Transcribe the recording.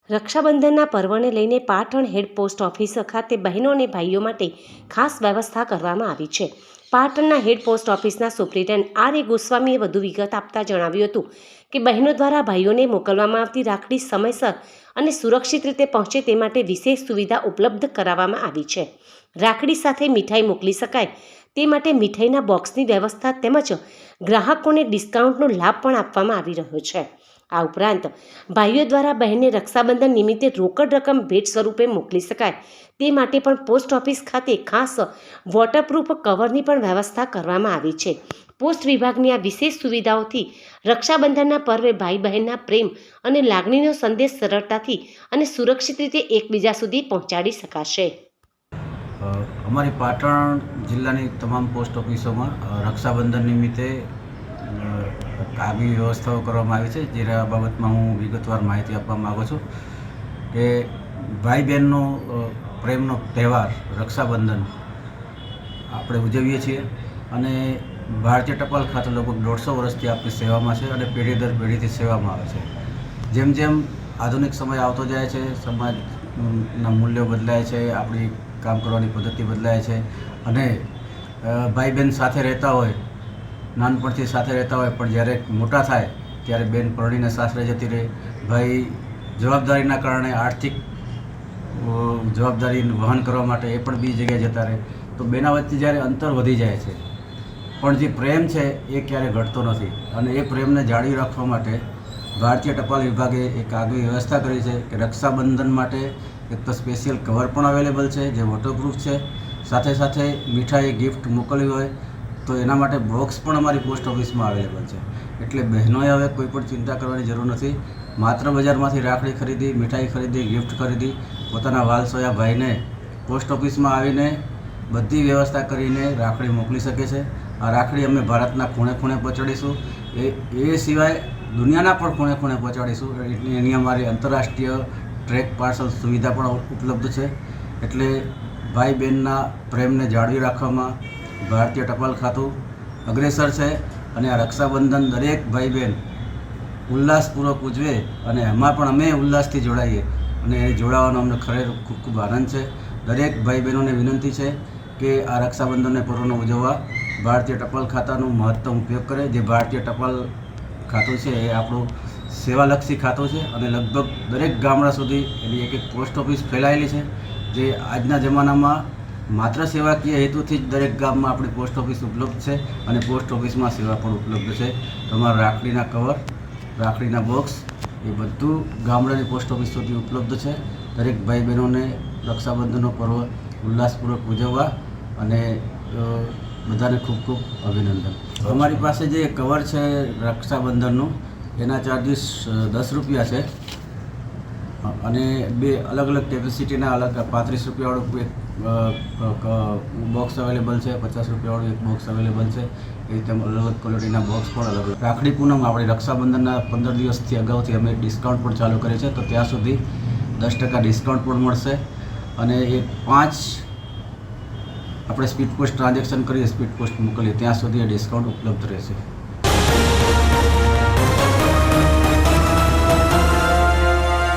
રક્ષાબંધનના પર્વને લઈને પાટણ હેડ post office ખાતે બહેનો અને ભાઈઓ માટે ખાસ વ્યવસ્થા કરવામાં આવી છે. પાટણના હેડ પોસ્ટ ઓફિસના સુપ્રિન્ટેન્ડન્ટ આર.એ. ગોસ્વામીએ વધુ વિગત આપતા જણાવ્યું હતું કે બહેનો દ્વારા ભાઈઓને મોકલવામાં આવતી રાખડી સમયસર અને સુરક્ષિત રીતે પહોંચે તે માટે વિશેષ સુવિધા ઉપલબ્ધ કરાવવામાં આવી છે. રાખડી સાથે મીઠાઈ મોકલી શકાય તે માટે મીઠાઈના બોક્સની વ્યવસ્થા તેમજ ગ્રાહકોને ડિસ્કાઉન્ટનો લાભ પણ આપવામાં આવી રહ્યો છે. આ ઉપરાંત ભાઈઓ દ્વારા બહેનને રક્ષાબંધન નિમિત્તે રોકડ રકમ ભેટ સ્વરૂપે મોકલી શકાય તે માટે પણ પોસ્ટ ઓફિસ ખાતે ખાસ વોટરપ્રૂફ કવરની પણ વ્યવસ્થા કરવામાં આવી છે. પોસ્ટ વિભાગની આ વિશેષ સુવિધાઓથી રક્ષાબંધનના પર્વે ભાઈ બહેનના પ્રેમ અને લાગણીનો સંદેશ સરળતાથી અને સુરક્ષિત રીતે એકબીજા સુધી પહોંચાડી શકાશે. અમારી પાટણ જિલ્લાની તમામ પોસ્ટ ઓફિસોમાં રક્ષાબંધન નિમિત્તે આગવી વ્યવસ્થાઓ કરવામાં આવી છે. જે બાબતમાં હું વિગતવાર માહિતી આપવા માગું છું કે ભાઈ બહેનનો પ્રેમનો તહેવાર રક્ષાબંધન આપણે ઉજવીએ છીએ અને ભારતીય ટપાલ ખાતે લગભગ 150 વર્ષથી આપણી સેવામાં છે અને પેઢી દર પેઢીથી સેવામાં આવે છે. જેમ જેમ આધુનિક સમય આવતો જાય છે, સમાજના મૂલ્યો બદલાય છે, આપણી કામ કરવાની પદ્ધતિ બદલાય છે અને ભાઈ બહેન સાથે રહેતા હોય, નાનપણથી સાથે રહેતા હોય, પણ જ્યારે મોટા થાય ત્યારે બેન પરણીને સાસરે જતી રહે, ભાઈ જવાબદારીના કારણે આર્થિક જવાબદારી વહન કરવા માટે એ પણ બીજી જગ્યાએ જતા રહે, તો બેના વચ્ચે જ્યારે અંતર વધી જાય છે પણ જે પ્રેમ છે એ ક્યારેય ઘટતો નથી અને એ પ્રેમને જાળવી રાખવા માટે ભારતીય ટપાલ વિભાગે એક આગવી વ્યવસ્થા કરી છે કે રક્ષાબંધન માટે એક તો સ્પેશિયલ કવર પણ અવેલેબલ છે જે વોટરપ્રૂફ છે. સાથે સાથે મીઠાઈ ગિફ્ટ મોકલવી હોય તો એના માટે બોક્સ પણ અમારી પોસ્ટ ઓફિસમાં અવેલેબલ છે. એટલે બહેનોએ હવે કોઈ પણ ચિંતા કરવાની જરૂર નથી. માત્ર બજારમાંથી રાખડી ખરીદી, મીઠાઈ ખરીદી, ગિફ્ટ ખરીદી પોતાના વાલસોયા ભાઈને પોસ્ટ ઓફિસમાં આવીને બધી વ્યવસ્થા કરીને રાખડી મોકલી શકે છે. આ રાખડી અમે ભારતના ખૂણે ખૂણે પહોંચાડીશું, એ સિવાય દુનિયાના પણ ખૂણે ખૂણે પહોંચાડીશું. એની અમારી આંતરરાષ્ટ્રીય ટ્રેક પાર્સલ સુવિધા પણ ઉપલબ્ધ છે. એટલે ભાઈ બહેનના પ્રેમને જાળવી રાખવામાં ભારતીય ટપાલ ખાતું અગ્રેસર છે અને આ રક્ષાબંધન દરેક ભાઈ બહેન ઉલ્લાસપૂર્વક ઉજવે અને એમાં પણ અમે ઉલ્લાસથી જોડાઈએ અને એ જોડાવાનો અમને ખરેખર ખૂબ ખૂબ આનંદ છે. દરેક ભાઈ બહેનોને વિનંતી છે કે આ રક્ષાબંધનને પર્વને ઉજવવા ભારતીય ટપાલ ખાતાનો મહત્તમ ઉપયોગ કરે. જે ભારતીય ટપાલ ખાતું છે એ આપણું સેવાલક્ષી ખાતું છે અને લગભગ દરેક ગામડા સુધી એની એક પોસ્ટ ઓફિસ ફેલાયેલી છે. જે આજના જમાનામાં માત્ર સેવાકીય હેતુથી જ દરેક ગામમાં આપણી પોસ્ટ ઓફિસ ઉપલબ્ધ છે અને પોસ્ટ ઓફિસમાં સેવા પણ ઉપલબ્ધ છે. તમારા રાખડીના કવર, રાખડીના બોક્સ એ બધું ગામડાની પોસ્ટ ઓફિસ સુધી ઉપલબ્ધ છે. દરેક ભાઈ બહેનોને રક્ષાબંધનનો પર્વ ઉલ્લાસપૂર્વક ઉજવવા અને બધાને ખૂબ ખૂબ અભિનંદન. અમારી પાસે જે કવર છે રક્ષાબંધનનું એના ચાર્જિસ 10 રૂપિયા છે અને બે અલગ અલગ કેપેસિટીના અલગ 35 રૂપિયાવાળું એક બોક્સ અવેલેબલ છે, 50 રૂપિયાવાળું એક બોક્સ અવેલેબલ છે. એ રીતે અલગ અલગ ક્વોલિટીના બોક્સ પણ અલગ અલગ. રાખડી પૂનમ આપણે રક્ષાબંધનના 15 દિવસથી અગાઉથી અમે ડિસ્કાઉન્ટ પણ ચાલુ કરીએ છીએ, તો ત્યાં સુધી 10% ડિસ્કાઉન્ટ પણ મળશે અને એ 5 આપણે સ્પીડ પોસ્ટ ટ્રાન્ઝેક્શન કરીએ, સ્પીડ પોસ્ટ મોકલીએ ત્યાં સુધી એ ડિસ્કાઉન્ટ ઉપલબ્ધ રહેશે.